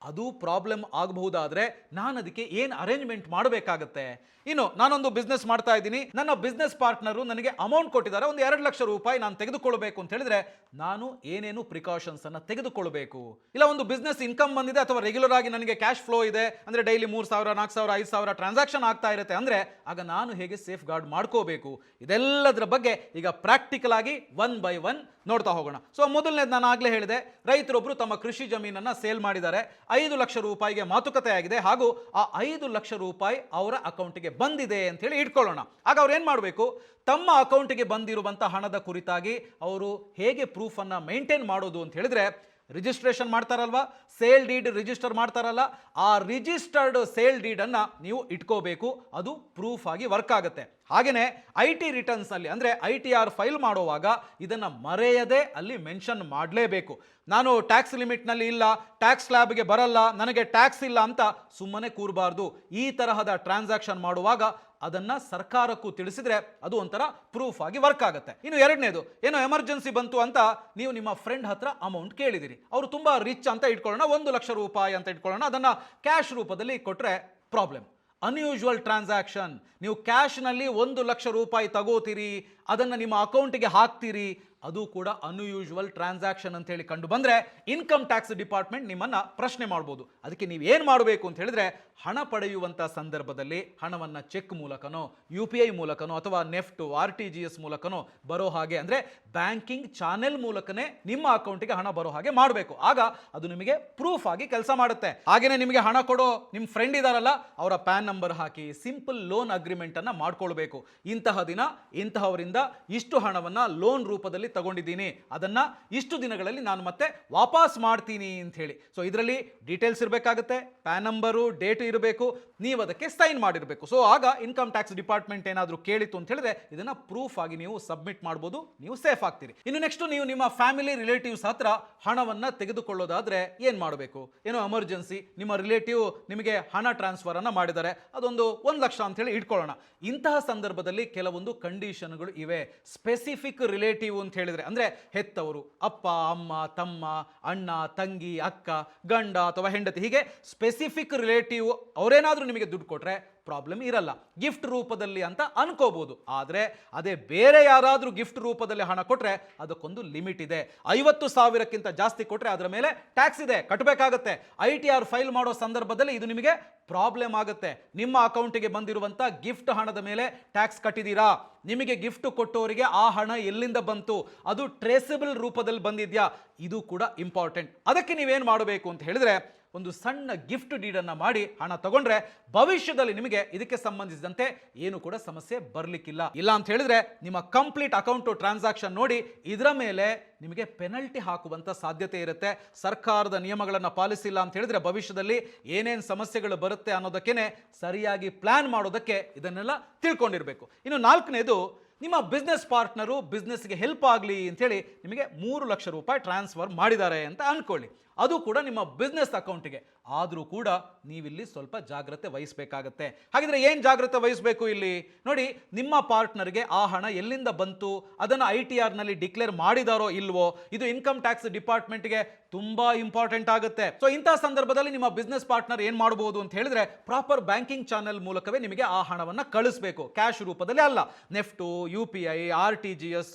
ಅದು ಪ್ರಾಬ್ಲಮ್ ಆಗಬಹುದಾದ್ರೆ ನಾನು ಅದಕ್ಕೆ ಏನು ಅರೇಂಜ್ಮೆಂಟ್ ಮಾಡಬೇಕಾಗತ್ತೆ? ಇನ್ನು ನಾನೊಂದು ಬಿಸ್ನೆಸ್ ಮಾಡ್ತಾ ಇದ್ದೀನಿ, ನನ್ನ ಬಿಸ್ನೆಸ್ ಪಾರ್ಟ್ನರು ನನಗೆ ಅಮೌಂಟ್ ಕೊಟ್ಟಿದ್ದಾರೆ, ಒಂದು 2 ಲಕ್ಷ ರೂಪಾಯಿ ನಾನು ತೆಗೆದುಕೊಳ್ಬೇಕು ಅಂತ ಹೇಳಿದ್ರೆ ನಾನು ಏನೇನು ಪ್ರಿಕಾಷನ್ಸ್ ಅನ್ನ ತೆಗೆದುಕೊಳ್ಬೇಕು? ಇಲ್ಲ ಒಂದು ಬಿಸ್ನೆಸ್ ಇನ್ಕಮ್ ಬಂದಿದೆ ಅಥವಾ ರೆಗ್ಯುಲರ್ ಆಗಿ ನನಗೆ ಕ್ಯಾಶ್ ಫ್ಲೋ ಇದೆ, ಅಂದ್ರೆ ಡೈಲಿ 3,000 4,000 5,000 ಟ್ರಾನ್ಸಾಕ್ಷನ್ ಆಗ್ತಾ ಇರುತ್ತೆ ಅಂದ್ರೆ ಆಗ ನಾನು ಹೇಗೆ ಸೇಫ್ ಗಾರ್ಡ್ ಮಾಡ್ಕೋಬೇಕು? ಇದೆಲ್ಲದರ ಬಗ್ಗೆ ಈಗ ಪ್ರಾಕ್ಟಿಕಲ್ ಆಗಿ ಒನ್ ಬೈ ಒನ್ ನೋಡ್ತಾ ಹೋಗೋಣ. ಸೊ ಮೊದಲನೇದು ನಾನು ಆಗ್ಲೇ ಹೇಳಿದೆ, ರೈತರೊಬ್ರು ತಮ್ಮ ಕೃಷಿ ಜಮೀನನ್ನ ಸೇಲ್ ಮಾಡಿದ್ದಾರೆ, 5 ಲಕ್ಷ ರೂಪಾಯಿಗೆ ಮಾತುಕತೆ ಆಗಿದೆ, ಹಾಗೂ ಆ 5 ಲಕ್ಷ ರೂಪಾಯಿ ಅವರ ಅಕೌಂಟ್ಗೆ ಬಂದಿದೆ ಅಂತ ಹೇಳಿ ಇಟ್ಕೊಳ್ಳೋಣ. ಆಗ ಅವ್ರು ಏನ್ ಮಾಡಬೇಕು? ತಮ್ಮ ಅಕೌಂಟ್ಗೆ ಬಂದಿರುವಂತಹ ಹಣದ ಕುರಿತಾಗಿ ಅವರು ಹೇಗೆ ಪ್ರೂಫ್ ಅನ್ನ ಮೇಂಟೈನ್ ಮಾಡೋದು ಅಂತ ಹೇಳಿದ್ರೆ, ರಿಜಿಸ್ಟ್ರೇಷನ್ ಮಾಡ್ತಾರಲ್ವಾ, ಸೇಲ್ ಡೀಡ್ ರಿಜಿಸ್ಟರ್ ಮಾಡ್ತಾರಲ್ಲ, ಆ ರಿಜಿಸ್ಟರ್ಡ್ ಸೇಲ್ ಡೀಡ್ ಅನ್ನ ನೀವು ಇಟ್ಕೋಬೇಕು, ಅದು ಪ್ರೂಫ್ ಆಗಿ ವರ್ಕ್ ಆಗುತ್ತೆ. ಹಾಗೇನೆ IT ರಿಟರ್ನ್ಸ್ ಅಲ್ಲಿ ಅಂದ್ರೆ ITR ಫೈಲ್ ಮಾಡುವಾಗ ಇದನ್ನ ಮರೆಯದೆ ಅಲ್ಲಿ ಮೆನ್ಷನ್ ಮಾಡಲೇಬೇಕು. ನಾನು ಟ್ಯಾಕ್ಸ್ ಲಿಮಿಟ್ ನಲ್ಲಿ ಇಲ್ಲ, ಟ್ಯಾಕ್ಸ್ ಸ್ಲ್ಯಾಬ್ಗೆ ಬರಲ್ಲ, ನನಗೆ ಟ್ಯಾಕ್ಸ್ ಇಲ್ಲ ಅಂತ ಸುಮ್ಮನೆ ಕೂರಬಾರ್ದು. ಈ ತರಹದ ಟ್ರಾನ್ಸಾಕ್ಷನ್ ಮಾಡುವಾಗ ಅದನ್ನ ಸರ್ಕಾರಕ್ಕೂ ತಿಳಿಸಿದ್ರೆ ಅದು ಒಂಥರ ಪ್ರೂಫ್ ಆಗಿ ವರ್ಕ್ ಆಗುತ್ತೆ. ಇನ್ನು ಎರಡನೇದು, ಏನೋ ಎಮರ್ಜೆನ್ಸಿ ಬಂತು ಅಂತ ನೀವು ನಿಮ್ಮ ಫ್ರೆಂಡ್ ಹತ್ರ ಅಮೌಂಟ್ ಕೇಳಿದಿರಿ, ಅವರು ತುಂಬಾ ರಿಚ್ ಅಂತ ಇಟ್ಕೊಳ್ಳೋಣ, 1 ಲಕ್ಷ ರೂಪಾಯಿ ಅಂತ ಇಟ್ಕೊಳ್ಳೋಣ, ಅದನ್ನ ಕ್ಯಾಶ್ ರೂಪದಲ್ಲಿ ಕೊಟ್ರೆ ಪ್ರಾಬ್ಲಮ್. ಅನ್ಯೂಶುವಲ್ ಟ್ರಾನ್ಸಾಕ್ಷನ್, ನೀವು ಕ್ಯಾಶ್ನಲ್ಲಿ 1 ಲಕ್ಷ ರೂಪಾಯಿ ತಗೋತೀರಿ, ಅದನ್ನು ನಿಮ್ಮ ಅಕೌಂಟ್ಗೆ ಹಾಕ್ತೀರಿ, ಅದು ಕೂಡ ಅನ್ಯೂಶುವಲ್ ಟ್ರಾನ್ಸಾಕ್ಷನ್ ಅಂತ ಹೇಳಿ ಕಂಡು ಬಂದ್ರೆ ಇನ್ಕಮ್ ಟ್ಯಾಕ್ಸ್ ಡಿಪಾರ್ಟ್ಮೆಂಟ್ ನಿಮ್ಮನ್ನ ಪ್ರಶ್ನೆ ಮಾಡಬಹುದು. ಅದಕ್ಕೆ ನೀವು ಏನು ಮಾಡಬೇಕು ಅಂತ ಹೇಳಿದ್ರೆ, ಹಣ ಪಡೆಯುವಂತ ಸಂದರ್ಭದಲ್ಲಿ ಹಣವನ್ನ ಚೆಕ್ ಮೂಲಕನೋ UPI ಮೂಲಕನೋ ಅಥವಾ ನೆಫ್ಟ್ RTGS ಮೂಲಕನೋ ಬರೋ ಹಾಗೆ, ಅಂದ್ರೆ ಬ್ಯಾಂಕಿಂಗ್ ಚಾನೆಲ್ ಮೂಲಕನೇ ನಿಮ್ಮ ಅಕೌಂಟ್ಗೆ ಹಣ ಬರೋ ಹಾಗೆ ಮಾಡಬೇಕು. ಆಗ ಅದು ನಿಮಗೆ ಪ್ರೂಫ್ ಆಗಿ ಕೆಲಸ ಮಾಡುತ್ತೆ. ಹಾಗೇನೆ ನಿಮಗೆ ಹಣ ಕೊಡೋ ನಿಮ್ಮ ಫ್ರೆಂಡ್ ಇದಾರಲ್ಲ, ಅವರ ಪ್ಯಾನ್ ನಂಬರ್ ಹಾಕಿ ಸಿಂಪಲ್ ಲೋನ್ ಅಗ್ರಿಮೆಂಟ್ ಅನ್ನ ಮಾಡ್ಕೊಳ್ಬೇಕು. ಇಂತಹ ದಿನ ಇಂತಹವರಿಂದ ಇಷ್ಟು ಹಣವನ್ನ ಲೋನ್ ರೂಪದಲ್ಲಿ ತಗೊಂಡಿದ್ದೀನಿ, ಅದನ್ನ ಇಷ್ಟು ದಿನಗಳಲ್ಲಿ ನಾನು ಮತ್ತೆ ವಾಪಸ್ ಮಾಡ್ತೀನಿ ಅಂತ ಹೇಳಿ. ಸೊ ಇದರಲ್ಲಿ ಡೀಟೇಲ್ಸ್ ಇರಬೇಕಾಗುತ್ತೆ, ಪ್ಯಾನ್ ನಂಬರು, ಡೇಟ್ ಇರಬೇಕು, ನೀವು ಅದಕ್ಕೆ ಸೈನ್ ಮಾಡಿರಬೇಕು. ಸೊ ಆಗ ಇನ್ಕಮ್ ಟ್ಯಾಕ್ಸ್ ಡಿಪಾರ್ಟ್ಮೆಂಟ್ ಏನಾದರೂ ಕೇಳಿತು ಅಂತ ಹೇಳಿದ್ರೆ ಇದನ್ನ ಪ್ರೂಫ್ ಆಗಿ ನೀವು ಸಬ್ಮಿಟ್ ಮಾಡಬಹುದು, ನೀವು ಸೇಫ್ ಆಗ್ತೀರಿ. ಇನ್ನು ನೆಕ್ಸ್ಟ್, ನೀವು ನಿಮ್ಮ ಫ್ಯಾಮಿಲಿ ರಿಲೇಟಿವ್ಸ್ ಹತ್ರ ಹಣವನ್ನ ತೆಗೆದುಕೊಳ್ಳೋದಾದ್ರೆ ಏನ್ ಮಾಡಬೇಕು? ಏನೋ ಎಮರ್ಜೆನ್ಸಿ, ನಿಮ್ಮ ರಿಲೇಟಿವ್ ನಿಮಗೆ ಹಣ ಟ್ರಾನ್ಸ್ಫರ್ ಅನ್ನ ಮಾಡಿದ್ದಾರೆ, ಅದೊಂದು 1 ಲಕ್ಷ ಅಂತ ಹೇಳಿ ಇಟ್ಕೊಳ್ಳೋಣ. ಇಂತಹ ಸಂದರ್ಭದಲ್ಲಿ ಕೆಲವೊಂದು ಕಂಡೀಷನ್ಗಳು ಇವೆ. ಸ್ಪೆಸಿಫಿಕ್ ರಿಲೇಟಿವ್ ಅಂತ ಹೇಳಿದ್ರೆ ಅಂದ್ರೆ ಹೆತ್ತವರು, ಅಪ್ಪ ಅಮ್ಮ ತಮ್ಮ ಅಣ್ಣ ತಂಗಿ ಅಕ್ಕ ಗಂಡ ಅಥವಾ ಹೆಂಡತಿ, ಹೀಗೆ ಸ್ಪೆಸಿಫಿಕ್ ರಿಲೇಟಿವ್ ಅವರೇನಾದ್ರೂ ನಿಮಗೆ ದುಡ್ಡು ಕೊಟ್ರೆ ಪ್ರಾಬ್ಲಮ್ ಇರಲ್ಲ. ಗಿಫ್ಟ್ ರೂಪದಲ್ಲಿ ಅಂತ ಅನ್ಕೋಬಹುದು. ಆದ್ರೆ ಅದೇ ಬೇರೆ ಯಾರಾದ್ರೂ ಗಿಫ್ಟ್ ರೂಪದಲ್ಲಿ ಹಣ ಕೊಟ್ರೆ ಅದಕ್ಕೊಂದು ಲಿಮಿಟ್ ಇದೆ. 50,000ಕ್ಕಿಂತ ಜಾಸ್ತಿ ಕೊಟ್ರೆ ಅದರ ಮೇಲೆ ಟ್ಯಾಕ್ಸ್ ಇದೆ, ಕಟ್ಟಬೇಕಾಗತ್ತೆ. ITR ಫೈಲ್ ಮಾಡೋ ಸಂದರ್ಭದಲ್ಲಿ ಇದು ನಿಮಗೆ ಪ್ರಾಬ್ಲಮ್ ಆಗುತ್ತೆ. ನಿಮ್ಮ ಅಕೌಂಟ್ಗೆ ಬಂದಿರುವಂತ ಗಿಫ್ಟ್ ಹಣದ ಮೇಲೆ ಟ್ಯಾಕ್ಸ್ ಕಟ್ಟಿದೀರಾ, ನಿಮಗೆ ಗಿಫ್ಟ್ ಕೊಟ್ಟವರಿಗೆ ಆ ಹಣ ಎಲ್ಲಿಂದ ಬಂತು, ಅದು ಟ್ರೇಸಬಲ್ ರೂಪದಲ್ಲಿ ಬಂದಿದ್ಯಾ, ಇದು ಕೂಡ ಇಂಪಾರ್ಟೆಂಟ್. ಅದಕ್ಕೆ ನೀವೇನ್ ಮಾಡಬೇಕು ಅಂತ ಹೇಳಿದ್ರೆ, ಒಂದು ಸಣ್ಣ ಗಿಫ್ಟ್ ಡೀಡನ್ನು ಮಾಡಿ ಹಣ ತಗೊಂಡ್ರೆ ಭವಿಷ್ಯದಲ್ಲಿ ನಿಮಗೆ ಇದಕ್ಕೆ ಸಂಬಂಧಿಸಿದಂತೆ ಏನು ಕೂಡ ಸಮಸ್ಯೆ ಬರಲಿಕ್ಕಿಲ್ಲ. ಇಲ್ಲ ಅಂತ ಹೇಳಿದ್ರೆ ನಿಮ್ಮ ಕಂಪ್ಲೀಟ್ ಅಕೌಂಟ್ ಟ್ರಾನ್ಸಾಕ್ಷನ್ ನೋಡಿ ಇದರ ಮೇಲೆ ನಿಮಗೆ ಪೆನಲ್ಟಿ ಹಾಕುವಂತ ಸಾಧ್ಯತೆ ಇರುತ್ತೆ. ಸರ್ಕಾರದ ನಿಯಮಗಳನ್ನು ಪಾಲಿಸಿಲ್ಲ ಅಂತ ಹೇಳಿದ್ರೆ ಭವಿಷ್ಯದಲ್ಲಿ ಏನೇನು ಸಮಸ್ಯೆಗಳು ಬರುತ್ತೆ ಅನ್ನೋದಕ್ಕೇನೆ ಸರಿಯಾಗಿ ಪ್ಲಾನ್ ಮಾಡೋದಕ್ಕೆ ಇದನ್ನೆಲ್ಲ ತಿಳ್ಕೊಂಡಿರಬೇಕು. ಇನ್ನು 4ನೇದು, ನಿಮ್ಮ ಬಿಸ್ನೆಸ್ ಪಾರ್ಟ್ನರು ಬಿಸ್ನೆಸ್ಗೆ ಹೆಲ್ಪ್ ಆಗಲಿ ಅಂತೇಳಿ ನಿಮಗೆ 3 ಲಕ್ಷ ರೂಪಾಯಿ ಟ್ರಾನ್ಸ್ಫರ್ ಮಾಡಿದ್ದಾರೆ ಅಂತ ಅನ್ಕೊಳ್ಳಿ. ಅದು ಕೂಡ ನಿಮ್ಮ ಬಿಸ್ನೆಸ್ ಅಕೌಂಟ್ಗೆ. ಆದರೂ ಕೂಡ ನೀವಿಲ್ಲಿ ಸ್ವಲ್ಪ ಜಾಗ್ರತೆ ವಹಿಸಬೇಕಾಗತ್ತೆ. ಹಾಗಿದ್ರೆ ಏನು ಜಾಗ್ರತೆ ವಹಿಸಬೇಕು ಇಲ್ಲಿ ನೋಡಿ, ನಿಮ್ಮ ಪಾರ್ಟ್ನರ್ಗೆ ಆ ಹಣ ಎಲ್ಲಿಂದ ಬಂತು, ಅದನ್ನು ITR ನಲ್ಲಿ ಡಿಕ್ಲೇರ್ ಮಾಡಿದಾರೋ ಇಲ್ವೋ, ಇದು ಇನ್ಕಮ್ ಟ್ಯಾಕ್ಸ್ ಡಿಪಾರ್ಟ್ಮೆಂಟ್ಗೆ ತುಂಬಾ ಇಂಪಾರ್ಟೆಂಟ್ ಆಗುತ್ತೆ. ಸೊ ಇಂತಹ ಸಂದರ್ಭದಲ್ಲಿ ನಿಮ್ಮ ಬಿಸ್ನೆಸ್ ಪಾರ್ಟ್ನರ್ ಏನ್ ಮಾಡಬಹುದು ಅಂತ ಹೇಳಿದ್ರೆ, ಪ್ರಾಪರ್ ಬ್ಯಾಂಕಿಂಗ್ ಚಾನೆಲ್ ಮೂಲಕವೇ ನಿಮಗೆ ಆ ಹಣವನ್ನ ಕಳಿಸಬೇಕು, ಕ್ಯಾಶ್ ರೂಪದಲ್ಲಿ ಅಲ್ಲ. ನೆಫ್ಟು, UPI, RTGS,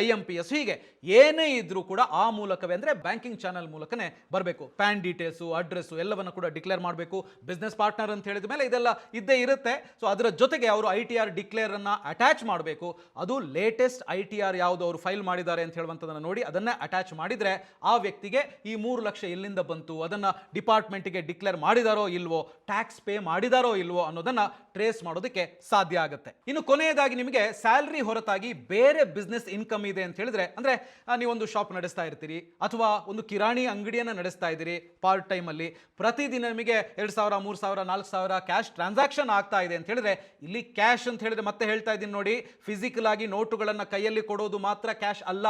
IMPS ಹೀಗೆ ಏನೇ ಇದ್ರೂ ಕೂಡ ಆ ಮೂಲಕವೇ, ಅಂದ್ರೆ ಬ್ಯಾಂಕಿಂಗ್ ಚಾನೆಲ್ ಮೂಲಕನೇ ಬರಬೇಕು. ಪ್ಯಾನ್ ಡೀಟೇಲ್ಸು, ಅಡ್ರೆಸ್ಸು ಎಲ್ಲವನ್ನ ಕೂಡ ಡಿಕ್ಲೇರ್ ಮಾಡಬೇಕು. ಬಿಸ್ನೆಸ್ ಪಾರ್ಟ್ನರ್ ಅಂತ ಹೇಳಿದ ಮೇಲೆ ಇದೆಲ್ಲ ಇದ್ದೇ ಇರುತ್ತೆ. ಸೊ ಅದರ ಜೊತೆಗೆ ಅವರು ITR ಡಿಕ್ಲೇರ್ ಅನ್ನ ಅಟ್ಯಾಚ್ ಮಾಡಬೇಕು. ಅದು ಲೇಟೆಸ್ಟ್ ITR ಯಾವುದು ಅವರು ಫೈಲ್ ಮಾಡಿದ್ದಾರೆ ಅಂತ ಹೇಳುವಂಥದ್ದನ್ನು ನೋಡಿ ಅದನ್ನ ಅಟ್ಯಾಚ್ ಮಾಡಿದ್ರೆ ಆ ವ್ಯಕ್ತಿಗೆ ಈ 3 ಲಕ್ಷ ಎಲ್ಲಿಂದ ಬಂತು, ಅದನ್ನ ಡಿಪಾರ್ಟ್ಮೆಂಟ್ಗೆ ಡಿಕ್ಲೇರ್ ಮಾಡಿದಾರೋ ಇಲ್ವೋ, ಟ್ಯಾಕ್ಸ್ ಪೇ ಮಾಡಿದಾರೋ ಇಲ್ವೋ ಅನ್ನೋದನ್ನ ಟ್ರೇಸ್ ಮಾಡೋದಕ್ಕೆ ಸಾಧ್ಯ ಆಗುತ್ತೆ. ಇನ್ನು ಕೊನೆಯದಾಗಿ, ನಿಮಗೆ ಸ್ಯಾಲರಿ ಹೊರತಾಗಿ ಬೇರೆ ಬಿಸ್ನೆಸ್ ಇನ್ಕಮ್ ಇದೆ ಅಂತ ಹೇಳಿದ್ರೆ, ಅಂದ್ರೆ ನೀವೊಂದು ಶಾಪ್ ನಡೆಸ್ತಾ ಇರ್ತೀರಿ ಅಥವಾ ಒಂದು ಕಿರಾಣಿ ಅಂಗಡಿಯನ್ನ ನಡೆಸ್ತಾ ಇದ್ದೀರಿ ಪಾರ್ಟ್ ಟೈಮ್ ಅಲ್ಲಿ, ಪ್ರತಿದಿನ ನಿಮಗೆ 2,000 3,000 4,000 ಕ್ಯಾಶ್ ಟ್ರಾನ್ಸಾಕ್ಷನ್ ಆಗ್ತಾ ಇದೆ ಅಂತ ಹೇಳಿದ್ರೆ, ಇಲ್ಲಿ ಕ್ಯಾಶ್ ಅಂತ ಹೇಳಿದ್ರೆ ಮತ್ತೆ ಹೇಳ್ತಾ ಇದ್ದೀನಿ ನೋಡಿ, ಫಿಸಿಕಲ್ ಆಗಿ ನೋಟುಗಳನ್ನ ಕೈಯಲ್ಲಿ ಕೊಡೋದು ಮಾತ್ರ ಕ್ಯಾಶ್ ಅಲ್ಲ.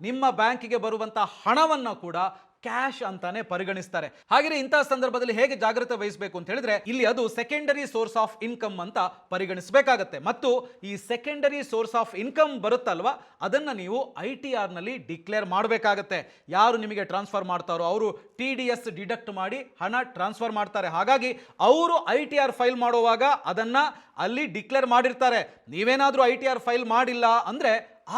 ನಿಮ್ಮ ಬ್ಯಾಂಕಿಗೆ ಬರುವಂತಹ ಹಣವನ್ನ ಕೂಡ ಕ್ಯಾಶ್ ಅಂತಾನೆ ಪರಿಗಣಿಸ್ತಾರೆ. ಹಾಗೆ ಇಂತಹ ಸಂದರ್ಭದಲ್ಲಿ ಹೇಗೆ ಜಾಗೃತೆ ವಹಿಸಬೇಕು ಅಂತ ಹೇಳಿದ್ರೆ, ಇಲ್ಲಿ ಅದು ಸೆಕೆಂಡರಿ ಸೋರ್ಸ್ ಆಫ್ ಇನ್ಕಮ್ ಅಂತ ಪರಿಗಣಿಸಬೇಕಾಗತ್ತೆ. ಮತ್ತು ಈ ಸೆಕೆಂಡರಿ ಸೋರ್ಸ್ ಆಫ್ ಇನ್ಕಮ್ ಬರುತ್ತಲ್ವಾ, ಅದನ್ನ ನೀವು ITR ನಲ್ಲಿ ಡಿಕ್ಲೇರ್ ಮಾಡಬೇಕಾಗತ್ತೆ. ಯಾರು ನಿಮಗೆ ಟ್ರಾನ್ಸ್ಫರ್ ಮಾಡ್ತಾರೋ ಅವರು TDS ಡಿಡಕ್ಟ್ ಮಾಡಿ ಹಣ ಟ್ರಾನ್ಸ್ಫರ್ ಮಾಡ್ತಾರೆ. ಹಾಗಾಗಿ ಅವರು ITR ಫೈಲ್ ಮಾಡುವಾಗ ಅದನ್ನ ಅಲ್ಲಿ ಡಿಕ್ಲೇರ್ ಮಾಡಿರ್ತಾರೆ. ನೀವೇನಾದ್ರೂ ITR ಫೈಲ್ ಮಾಡಿಲ್ಲ ಅಂದ್ರೆ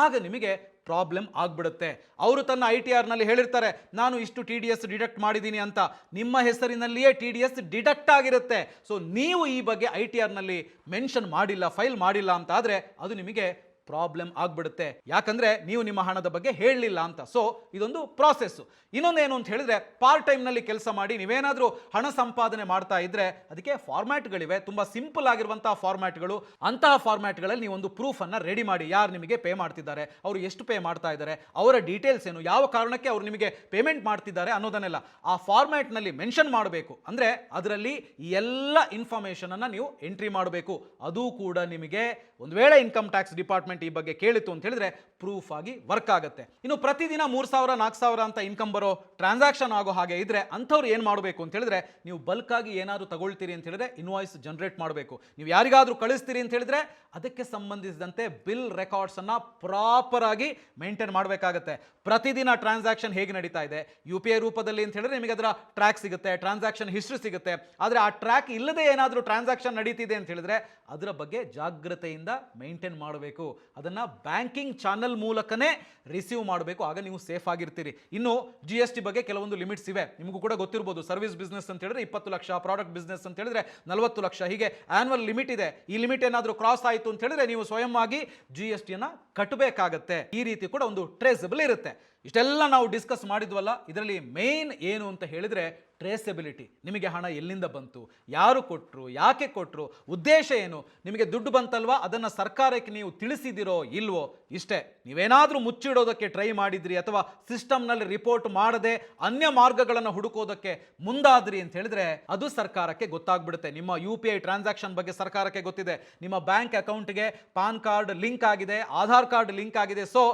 ಆಗ ನಿಮಗೆ ಪ್ರಾಬ್ಲಮ್ ಆಗ್ಬಿಡುತ್ತೆ. ಅವರು ತನ್ನ ITR ನಲ್ಲಿ ಹೇಳಿರ್ತಾರೆ, ನಾನು ಇಷ್ಟು TDS ಡಿಡಕ್ಟ್ ಮಾಡಿದ್ದೀನಿ ಅಂತ. ನಿಮ್ಮ ಹೆಸರಿನಲ್ಲಿಯೇ TDS ಡಿಡಕ್ಟ್ ಆಗಿರುತ್ತೆ. ಸೊ ನೀವು ಈ ಬಗ್ಗೆ ITR ನಲ್ಲಿ ಮೆನ್ಷನ್ ಮಾಡಿಲ್ಲ, ಫೈಲ್ ಮಾಡಿಲ್ಲ ಅಂತ ಆದ್ರೆ ಅದು ನಿಮಗೆ ಪ್ರಾಬ್ಲಮ್ ಆಗ್ಬಿಡುತ್ತೆ. ಯಾಕಂದ್ರೆ ನೀವು ನಿಮ್ಮ ಹಣದ ಬಗ್ಗೆ ಹೇಳಲಿಲ್ಲ ಅಂತ. ಸೊ ಇದೊಂದು ಪ್ರಾಸೆಸ್. ಇನ್ನೊಂದೇನು ಅಂತ ಹೇಳಿದ್ರೆ, ಪಾರ್ಟ್ ಟೈಮ್ ನಲ್ಲಿ ಕೆಲಸ ಮಾಡಿ ನೀವೇನಾದ್ರೂ ಹಣ ಸಂಪಾದನೆ ಮಾಡ್ತಾ ಇದ್ರೆ ಅದಕ್ಕೆ ಫಾರ್ಮ್ಯಾಟ್ಗಳಿವೆ, ತುಂಬಾ ಸಿಂಪಲ್ ಆಗಿರುವಂತಹ ಫಾರ್ಮ್ಯಾಟ್ಗಳು. ಅಂತಹ ಫಾರ್ಮ್ಯಾಟ್ಗಳಲ್ಲಿ ನೀವು ಒಂದು ಪ್ರೂಫ್ ಅನ್ನ ರೆಡಿ ಮಾಡಿ. ಯಾರು ನಿಮಗೆ ಪೇ ಮಾಡ್ತಿದ್ದಾರೆ, ಅವರು ಎಷ್ಟು ಪೇ ಮಾಡ್ತಾ ಇದ್ದಾರೆ, ಅವರ ಡೀಟೇಲ್ಸ್ ಏನು, ಯಾವ ಕಾರಣಕ್ಕೆ ಅವರು ನಿಮಗೆ ಪೇಮೆಂಟ್ ಮಾಡ್ತಿದ್ದಾರೆ ಅನ್ನೋದನ್ನೆಲ್ಲ ಆ ಫಾರ್ಮ್ಯಾಟ್ ನಲ್ಲಿ ಮೆನ್ಷನ್ ಮಾಡಬೇಕು. ಅಂದ್ರೆ ಅದರಲ್ಲಿ ಎಲ್ಲ ಇನ್ಫಾರ್ಮೇಶನ್ ಅನ್ನ ನೀವು ಎಂಟ್ರಿ ಮಾಡಬೇಕು. ಅದು ಕೂಡ ನಿಮಗೆ ಒಂದು ವೇಳೆ ಇನ್ಕಮ್ ಟ್ಯಾಕ್ಸ್ ಡಿಪಾರ್ಟ್ಮೆಂಟ್ ಈ ಬಗ್ಗೆ ಕೇಳಿತು ಅಂತ ಹೇಳಿದ್ರೆ ಪ್ರೂಫ್ ಆಗಿ ವರ್ಕ್ ಆಗುತ್ತೆ. ಇನ್ನು ಪ್ರತಿದಿನ 3,000 4,000 ಅಂತ ಇನ್ಕಮ್ ಬರೋ ಟ್ರಾನ್ಸಾಕ್ಷನ್ ಆಗೋ ಹಾಗೆ ಇದ್ರೆ ಅಂಥವ್ರು ಏನ್ ಮಾಡಬೇಕು ಅಂತ ಹೇಳಿದ್ರೆ, ನೀವು ಬಲ್ಕ್ ಆಗಿ ಏನಾದ್ರು ತಗೊಳ್ತೀರಿ ಅಂತ ಹೇಳಿದ್ರೆ ಇನ್ವಾಯ್ಸ್ ಜನರೇಟ್ ಮಾಡಬೇಕು. ನೀವು ಯಾರಿಗಾದ್ರೂ ಕಳಿಸ್ತೀರಿ ಅಂತ ಹೇಳಿದ್ರೆ ಅದಕ್ಕೆ ಸಂಬಂಧಿಸಿದಂತೆ ಬಿಲ್ ರೆಕಾರ್ಡ್ಸ್ ಅನ್ನ ಪ್ರಾಪರ್ ಆಗಿ ಮೇಂಟೈನ್ ಮಾಡಬೇಕಾಗುತ್ತೆ. ಪ್ರತಿದಿನ ಟ್ರಾನ್ಸಾಕ್ಷನ್ ಹೇಗೆ ನಡೀತಾ ಇದೆ, UPI ರೂಪದಲ್ಲಿ ಅಂತ ಹೇಳಿದ್ರೆ ನಿಮಗೆ ಅದರ ಟ್ರ್ಯಾಕ್ ಸಿಗುತ್ತೆ, ಟ್ರಾನ್ಸಾಕ್ಷನ್ ಹಿಸ್ಟ್ರಿ ಸಿಗುತ್ತೆ. ಆದ್ರೆ ಆ ಟ್ರ್ಯಾಕ್ ಇಲ್ಲದೆ ಏನಾದರೂ ಟ್ರಾನ್ಸಾಕ್ಷನ್ ನಡೀತಿದೆ ಅಂತ ಹೇಳಿದ್ರೆ ಅದರ ಬಗ್ಗೆ ಜಾಗೃತೆಯಿಂದ ಮೇಂಟೈನ್ ಮಾಡಬೇಕು. ಅದನ್ನ ಬ್ಯಾಂಕಿಂಗ್ ಚಾನಲ್ ಮೂಲಕನೇ ರಿಸೀವ್ ಮಾಡಬೇಕು. ಆಗ ನೀವು ಸೇಫ್ ಆಗಿರ್ತೀರಿ. ಇನ್ನು GST ಬಗ್ಗೆ ಕೆಲವೊಂದು ಲಿಮಿಟ್ಸ್ ಇವೆ, ನಿಮಗೂ ಕೂಡ ಗೊತ್ತಿರಬಹುದು. ಸರ್ವಿಸ್ ಬಿಸ್ನೆಸ್ ಅಂತ ಹೇಳಿದ್ರೆ 20 ಲಕ್ಷ, ಪ್ರಾಡಕ್ಟ್ ಬಿಸ್ನೆಸ್ ಅಂತ ಹೇಳಿದ್ರೆ 40 ಲಕ್ಷ, ಹೀಗೆ ಆನ್ಯುವಲ್ ಲಿಮಿಟ್ ಇದೆ. ಈ ಲಿಮಿಟ್ ಏನಾದರೂ ಕ್ರಾಸ್ ಆಯಿತು ಅಂತ ಹೇಳಿದ್ರೆ ನೀವು ಸ್ವಯಂ ಆಗಿ GST ಅನ್ನ ಕಟ್ಟಬೇಕಾಗತ್ತೆ. ಈ ರೀತಿ ಕೂಡ ಒಂದು ಟ್ರೇಸಬಲ್ ಇರುತ್ತೆ. ಇಷ್ಟೆಲ್ಲ ನಾವು ಡಿಸ್ಕಸ್ ಮಾಡಿದ್ವಲ್ಲ, ಇದರಲ್ಲಿ ಮೇನ್ ಏನು ಅಂತ ಹೇಳಿದ್ರೆ ಟ್ರೇಸಬಿಲಿಟಿ. ನಿಮಗೆ ಹಣ ಎಲ್ಲಿಂದ ಬಂತು, ಯಾರು ಕೊಟ್ಟರು, ಯಾಕೆ ಕೊಟ್ಟರು, ಉದ್ದೇಶ ಏನು, ನಿಮಗೆ ದುಡ್ಡು ಬಂತಲ್ವಾ ಅದನ್ನು ಸರ್ಕಾರಕ್ಕೆ ನೀವು ತಿಳಿಸಿದಿರೋ ಇಲ್ವೋ, ಇಷ್ಟೇ. ನೀವೇನಾದರೂ ಮುಚ್ಚಿಡೋದಕ್ಕೆ ಟ್ರೈ ಮಾಡಿದ್ರಿ ಅಥವಾ ಸಿಸ್ಟಮ್ನಲ್ಲಿ ರಿಪೋರ್ಟ್ ಮಾಡದೆ ಅನ್ಯ ಮಾರ್ಗಗಳನ್ನು ಹುಡುಕೋದಕ್ಕೆ ಮುಂದಾದ್ರಿ ಅಂತ ಹೇಳಿದ್ರೆ ಅದು ಸರ್ಕಾರಕ್ಕೆ ಗೊತ್ತಾಗ್ಬಿಡುತ್ತೆ. ನಿಮ್ಮ UPI ಟ್ರಾನ್ಸಾಕ್ಷನ್ ಬಗ್ಗೆ ಸರ್ಕಾರಕ್ಕೆ ಗೊತ್ತಿದೆ, ನಿಮ್ಮ ಬ್ಯಾಂಕ್ ಅಕೌಂಟ್ಗೆ ಪಾನ್ ಕಾರ್ಡ್ ಲಿಂಕ್ ಆಗಿದೆ, ಆಧಾರ್ ಕಾರ್ಡ್ ಲಿಂಕ್ ಆಗಿದೆ. ಸೊ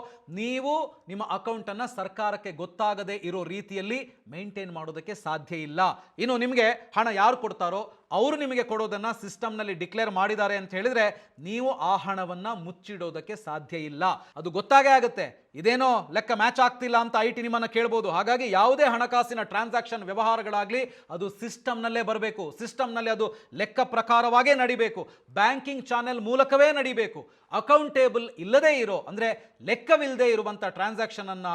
ನೀವು ನಿಮ್ಮ ಅಕೌಂಟ್ ಅನ್ನ ಸರ್ಕಾರಕ್ಕೆ ಗೊತ್ತಾಗದೆ ಇರೋ ರೀತಿಯಲ್ಲಿ ಮೇಂಟೈನ್ ಮಾಡೋದಕ್ಕೆ ಸಾಧ್ಯ ಇಲ್ಲ. ಇನ್ನು ನಿಮಗೆ ಹಣ ಯಾರು ಕೊಡ್ತಾರೋ ಅವರು ನಿಮಗೆ ಕೊಡೋದನ್ನ ಸಿಸ್ಟಮ್ನಲ್ಲಿ ಡಿಕ್ಲೇರ್ ಮಾಡಿದ್ದಾರೆ ಅಂತ ಹೇಳಿದ್ರೆ ನೀವು ಆ ಹಣವನ್ನ ಮುಚ್ಚಿಡೋದಕ್ಕೆ ಸಾಧ್ಯ ಇಲ್ಲ. ಅದು ಗೊತ್ತಾಗೇ ಆಗುತ್ತೆ. ಇದೇನೋ ಲೆಕ್ಕ ಮ್ಯಾಚ್ ಆಗ್ತಿಲ್ಲ ಅಂತ IT ನಿಮ್ಮನ್ನ ಕೇಳಬಹುದು. ಹಾಗಾಗಿ ಯಾವುದೇ ಹಣಕಾಸಿನ ಟ್ರಾನ್ಸಾಕ್ಷನ್ ವ್ಯವಹಾರಗಳಾಗ್ಲಿ ಅದು ಸಿಸ್ಟಮ್ನಲ್ಲೇ ಬರಬೇಕು. ಸಿಸ್ಟಮ್ನಲ್ಲಿ ಅದು ಲೆಕ್ಕ ಪ್ರಕಾರವಾಗೇ ನಡಿಬೇಕು. ಬ್ಯಾಂಕಿಂಗ್ ಚಾನೆಲ್ ಮೂಲಕವೇ ನಡಿಬೇಕು. ಅಕೌಂಟೇಬಲ್ ಇಲ್ಲದೇ ಇರೋ ಅಂದ್ರೆ ಲೆಕ್ಕವಿಲ್ಲದೆ ಇರುವಂತ ಟ್ರಾನ್ಸಾಕ್ಷನ್ ಅನ್ನ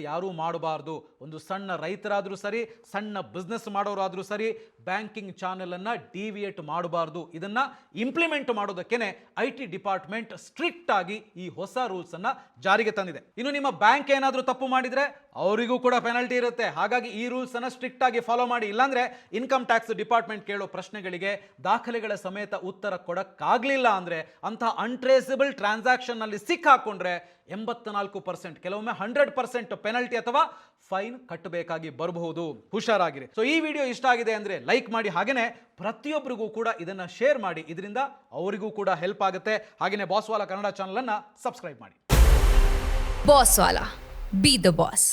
ಯಾರು ಮಾಡಬಾರ್ದು. ಒಂದು ಸಣ್ಣ ರೈತರಾದ್ರೂ ಸರಿ, ಸಣ್ಣ ಬಿಸ್ನೆಸ್ ಮಾಡೋರಾದ್ರೂ ಸರಿ, ಬ್ಯಾಂಕಿಂಗ್ ಚಾನೆಲ್ ಅನ್ನ ಡಿವಿಯೇಟ್ ಮಾಡಬಾರ್ದು. ಇದನ್ನ ಇಂಪ್ಲಿಮೆಂಟ್ ಮಾಡೋದಕ್ಕೇನೆ IT ಡಿಪಾರ್ಟ್ಮೆಂಟ್ ಸ್ಟ್ರಿಕ್ಟ್ ಆಗಿ ಈ ಹೊಸ ರೂಲ್ಸ್ ಅನ್ನ ಜಾರಿಗೆ ತಂದಿದೆ. ಇನ್ನು ನಿಮ್ಮ ಬ್ಯಾಂಕ್ ಏನಾದ್ರೂ ತಪ್ಪು ಮಾಡಿದ್ರೆ ಅವರಿಗೂ ಕೂಡ ಪೆನಲ್ಟಿ ಇರುತ್ತೆ. ಹಾಗಾಗಿ ಈ ರೂಲ್ಸ್ ಅನ್ನ ಸ್ಟ್ರಿಕ್ಟ್ ಆಗಿ ಫಾಲೋ ಮಾಡಿ. ಇಲ್ಲಾಂದ್ರೆ ಇನ್ಕಮ್ ಟ್ಯಾಕ್ಸ್ ಡಿಪಾರ್ಟ್ಮೆಂಟ್ ಕೇಳೋ ಪ್ರಶ್ನೆಗಳಿಗೆ ದಾಖಲೆಗಳ ಸಮೇತ ಉತ್ತರ ಕೊಡಕ್ಕಾಗ್ಲಿಲ್ಲ ಅಂದ್ರೆ ಅಂತಹ ಅನ್ಟ್ರೇಸಬಲ್ ಟ್ರಾನ್ಸಾಕ್ಷನ್ ನಲ್ಲಿ ಸಿಕ್ಕಾಕೊಂಡ್ರೆ 84%, ಕೆಲವೊಮ್ಮೆ 100% ಪೆನಲ್ಟಿ ಅಥವಾ ಫೈನ್ ಕಟ್ಟಬೇಕಾಗಿ ಬರಬಹುದು. ಹುಷಾರಾಗಿರಿ. ಸೊ ಈ ವಿಡಿಯೋ ಇಷ್ಟ ಆಗಿದೆ ಅಂದ್ರೆ ಲೈಕ್ ಮಾಡಿ, ಹಾಗೇನೆ ಪ್ರತಿಯೊಬ್ಬರಿಗೂ ಕೂಡ ಇದನ್ನ ಶೇರ್ ಮಾಡಿ. ಇದರಿಂದ ಅವರಿಗೂ ಕೂಡ ಹೆಲ್ಪ್ ಆಗುತ್ತೆ. ಹಾಗೇನೆ ಬಾಸ್ ವಾಲಾ ಕನ್ನಡ ಚಾನಲ್ ಅನ್ನ ಸಬ್ಸ್ಕ್ರೈಬ್ ಮಾಡಿ. Boss Vala, B the boss.